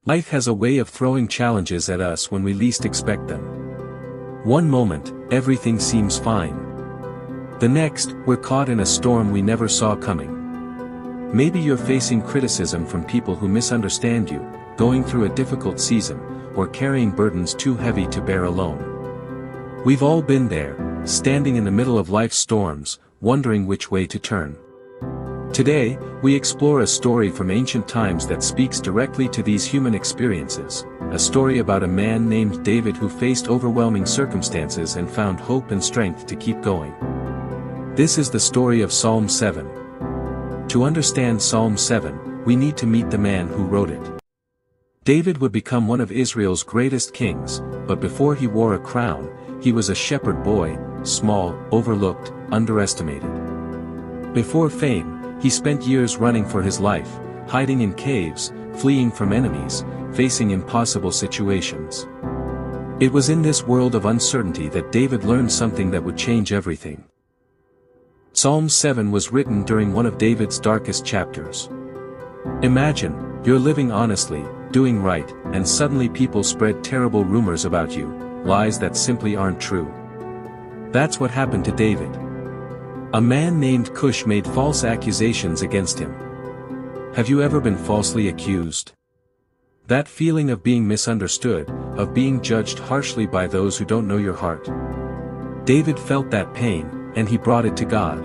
Life has a way of throwing challenges at us when we least expect them. One moment, everything seems fine. The next, we're caught in a storm we never saw coming. Maybe you're facing criticism from people who misunderstand you, going through a difficult season, or carrying burdens too heavy to bear alone. We've all been there, standing in the middle of life's storms, wondering which way to turn. Today, we explore a story from ancient times that speaks directly to these human experiences, a story about a man named David who faced overwhelming circumstances and found hope and strength to keep going. This is the story of Psalm 7. To understand Psalm 7, we need to meet the man who wrote it. David would become one of Israel's greatest kings, but before he wore a crown, he was a shepherd boy, small, overlooked, underestimated. Before fame, he spent years running for his life, hiding in caves, fleeing from enemies, facing impossible situations. It was in this world of uncertainty that David learned something that would change everything. Psalm 7 was written during one of David's darkest chapters. Imagine, you're living honestly, doing right, and suddenly people spread terrible rumors about you, lies that simply aren't true. That's what happened to David. A man named Cush made false accusations against him. Have you ever been falsely accused? That feeling of being misunderstood, of being judged harshly by those who don't know your heart. David felt that pain, and he brought it to God.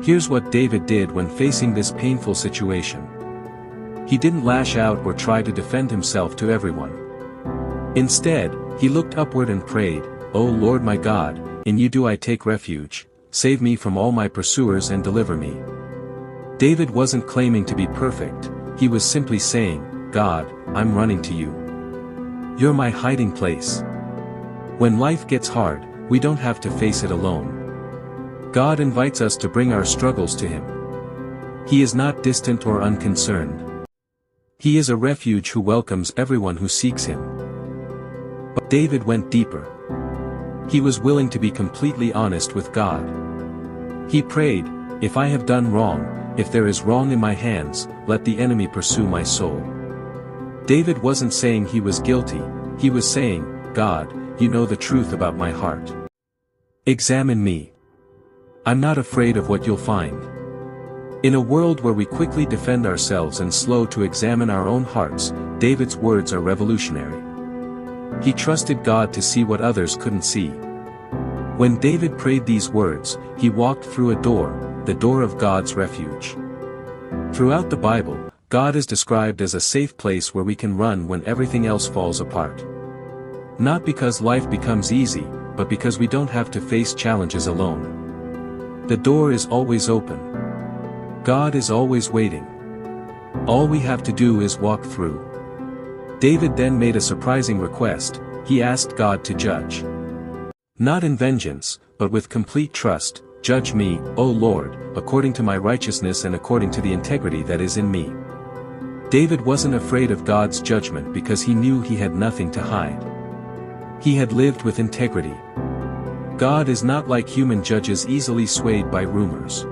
Here's what David did when facing this painful situation. He didn't lash out or try to defend himself to everyone. Instead, he looked upward and prayed, "O Lord my God, in you do I take refuge. Save me from all my pursuers and deliver me." David wasn't claiming to be perfect, he was simply saying, "God, I'm running to you. You're my hiding place." When life gets hard, we don't have to face it alone. God invites us to bring our struggles to Him. He is not distant or unconcerned. He is a refuge who welcomes everyone who seeks Him. But David went deeper. He was willing to be completely honest with God. He prayed, "If I have done wrong, if there is wrong in my hands, let the enemy pursue my soul." David wasn't saying he was guilty, he was saying, "God, you know the truth about my heart. Examine me. I'm not afraid of what you'll find." In a world where we quickly defend ourselves and slow to examine our own hearts, David's words are revolutionary. He trusted God to see what others couldn't see. When David prayed these words, he walked through a door, the door of God's refuge. Throughout the Bible, God is described as a safe place where we can run when everything else falls apart. Not because life becomes easy, but because we don't have to face challenges alone. The door is always open. God is always waiting. All we have to do is walk through. David then made a surprising request. He asked God to judge. Not in vengeance, but with complete trust, "Judge me, O Lord, according to my righteousness and according to the integrity that is in me." David wasn't afraid of God's judgment because he knew he had nothing to hide. He had lived with integrity. God is not like human judges easily swayed by rumors.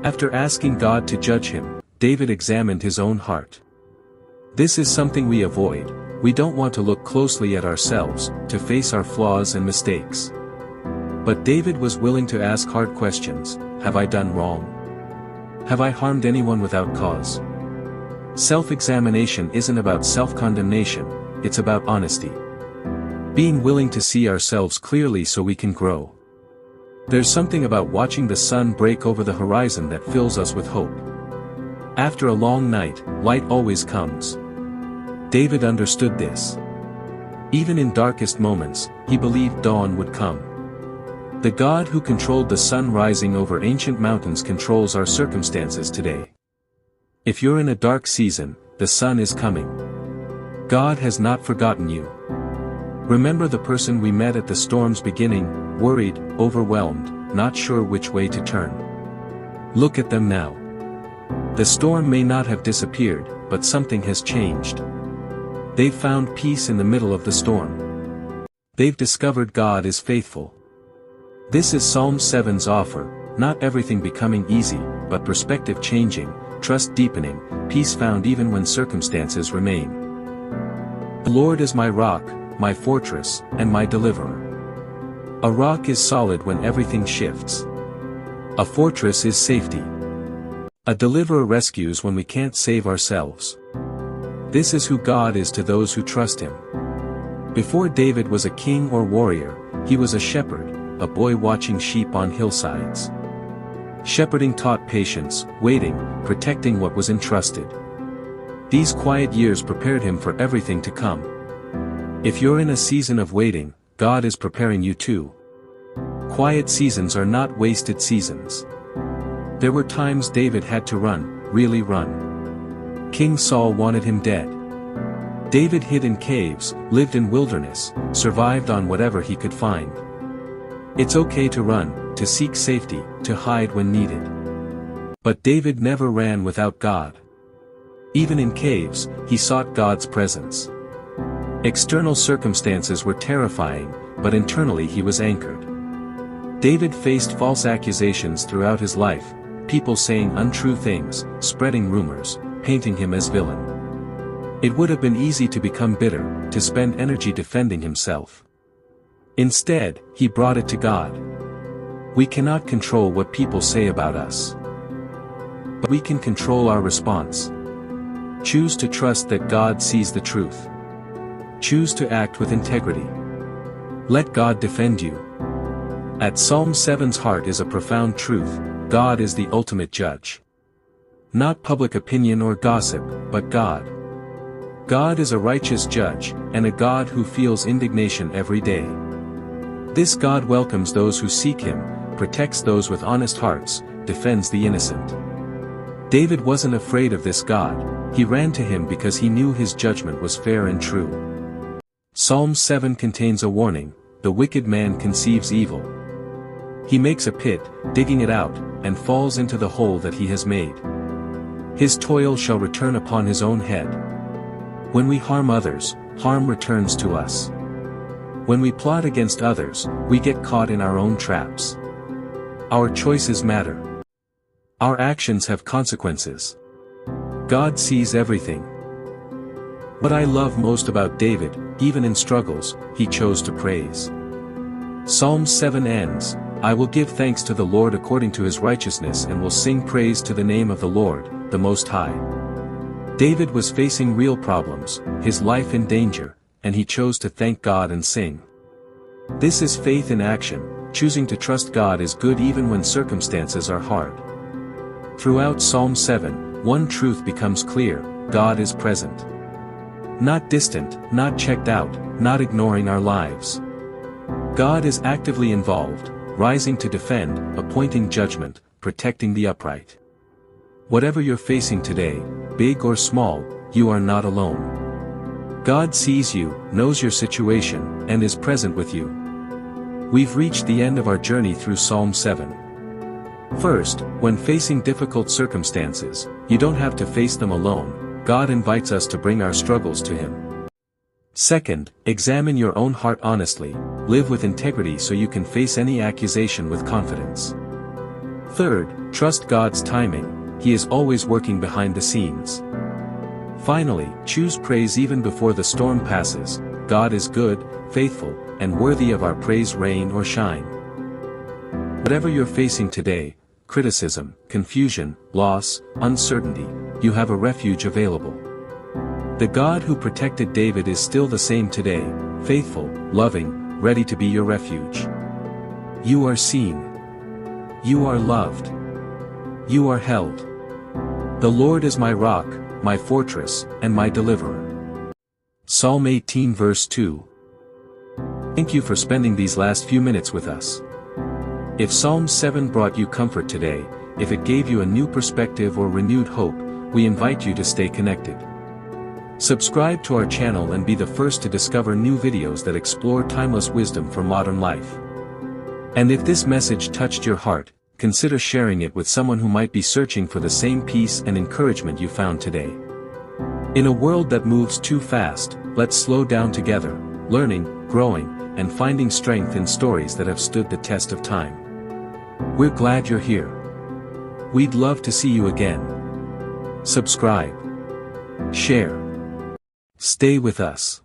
After asking God to judge him, David examined his own heart. This is something we avoid. We don't want to look closely at ourselves, to face our flaws and mistakes. But David was willing to ask hard questions. Have I done wrong? Have I harmed anyone without cause? Self-examination isn't about self-condemnation, it's about honesty. Being willing to see ourselves clearly so we can grow. There's something about watching the sun break over the horizon that fills us with hope. After a long night, light always comes. David understood this. Even in darkest moments, he believed dawn would come. The God who controlled the sun rising over ancient mountains controls our circumstances today. If you're in a dark season, the sun is coming. God has not forgotten you. Remember the person we met at the storm's beginning, worried, overwhelmed, not sure which way to turn. Look at them now. The storm may not have disappeared, but something has changed. They've found peace in the middle of the storm. They've discovered God is faithful. This is Psalm 7's offer, not everything becoming easy, but perspective changing, trust deepening, peace found even when circumstances remain. The Lord is my rock, my fortress, and my deliverer. A rock is solid when everything shifts. A fortress is safety. A deliverer rescues when we can't save ourselves. This is who God is to those who trust him. Before David was a king or warrior, he was a shepherd, a boy watching sheep on hillsides. Shepherding taught patience, waiting, protecting what was entrusted. These quiet years prepared him for everything to come. If you're in a season of waiting, God is preparing you too. Quiet seasons are not wasted seasons. There were times David had to run, really run. King Saul wanted him dead. David hid in caves, lived in wilderness, survived on whatever he could find. It's okay to run, to seek safety, to hide when needed. But David never ran without God. Even in caves, he sought God's presence. External circumstances were terrifying, but internally he was anchored. David faced false accusations throughout his life, people saying untrue things, spreading rumors, painting him as villain. It would have been easy to become bitter, to spend energy defending himself. Instead, he brought it to God. We cannot control what people say about us. But we can control our response. Choose to trust that God sees the truth. Choose to act with integrity. Let God defend you. At Psalm 7's heart is a profound truth: God is the ultimate judge. Not public opinion or gossip, but God. God is a righteous judge, and a God who feels indignation every day. This God welcomes those who seek him, protects those with honest hearts, defends the innocent. David wasn't afraid of this God, he ran to him because he knew his judgment was fair and true. Psalm 7 contains a warning: the wicked man conceives evil. He makes a pit, digging it out, and falls into the hole that he has made. His toil shall return upon his own head. When we harm others, harm returns to us. When we plot against others, we get caught in our own traps. Our choices matter. Our actions have consequences. God sees everything. What I love most about David, even in struggles, he chose to praise. Psalm 7 ends: I will give thanks to the Lord according to his righteousness and will sing praise to the name of the Lord, the Most High. David was facing real problems, his life in danger, and he chose to thank God and sing. This is faith in action, choosing to trust God is good even when circumstances are hard. Throughout Psalm 7, one truth becomes clear: God is present. Not distant, not checked out, not ignoring our lives. God is actively involved, rising to defend, appointing judgment, protecting the upright. Whatever you're facing today, big or small, you are not alone. God sees you, knows your situation, and is present with you. We've reached the end of our journey through Psalm 7. First, when facing difficult circumstances, you don't have to face them alone. God invites us to bring our struggles to him. Second, examine your own heart honestly, live with integrity so you can face any accusation with confidence. Third, trust God's timing, he is always working behind the scenes. Finally, choose praise even before the storm passes. God is good, faithful, and worthy of our praise, rain or shine. Whatever you're facing today, criticism, confusion, loss, uncertainty, you have a refuge available. The God who protected David is still the same today, faithful, loving, ready to be your refuge. You are seen. You are loved. You are held. The Lord is my rock, my fortress, and my deliverer. Psalm 18 verse 2. Thank you for spending these last few minutes with us. If Psalm 7 brought you comfort today, if it gave you a new perspective or renewed hope, we invite you to stay connected. Subscribe to our channel and be the first to discover new videos that explore timeless wisdom for modern life. And if this message touched your heart, consider sharing it with someone who might be searching for the same peace and encouragement you found today. In a world that moves too fast, let's slow down together, learning, growing, and finding strength in stories that have stood the test of time. We're glad you're here. We'd love to see you again. subscribe, share. Stay with us.